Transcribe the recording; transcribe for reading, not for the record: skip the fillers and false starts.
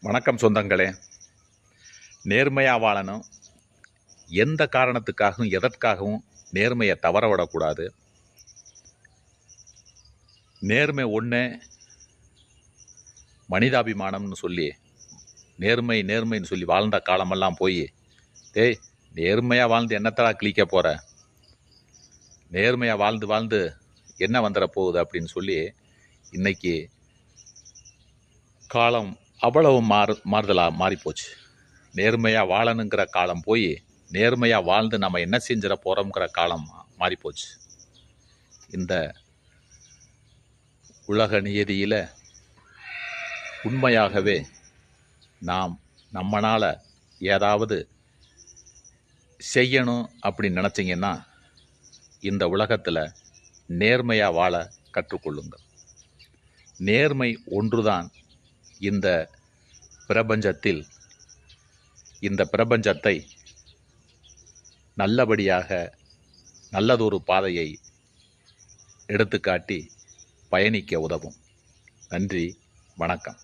வணக்கம் சொந்தங்களே. நேர்மையாக வாழணும். எந்த காரணத்துக்காகவும் எதற்காகவும் நேர்மையை தவற விடக்கூடாது. நேர்மை ஒன்று மனிதாபிமானம்னு சொல்லி நேர்மைன்னு சொல்லி வாழ்ந்த காலமெல்லாம் போய் நேர்மையாக வாழ்ந்து என்னத்தடா கிழிக்க போகிற, நேர்மையாக வாழ்ந்து என்ன வந்துட போகுது அப்படின்னு சொல்லி இன்னைக்கு காலம் அவ்வளவு மாறுதலாக மாறிப்போச்சு. நேர்மையாக வாழணுங்கிற காலம் போய் நேர்மையாக வாழ்ந்து நம்ம என்ன செஞ்சிட போகிறோங்கிற காலம் மாறிப்போச்சு. இந்த உலக நியதியில் உண்மையாகவே நம்மளால் ஏதாவது செய்யணும் அப்படின்னு நினச்சிங்கன்னா இந்த உலகத்தில் நேர்மையாக வாழ கற்றுக்கொள்ளுங்கள். நேர்மை ஒன்றுதான் இந்த பிரபஞ்சத்தை நல்லபடியாக நல்லதொரு பாதையை எடுத்துக்காட்டி பயணிக்க உதவும். நன்றி, வணக்கம்.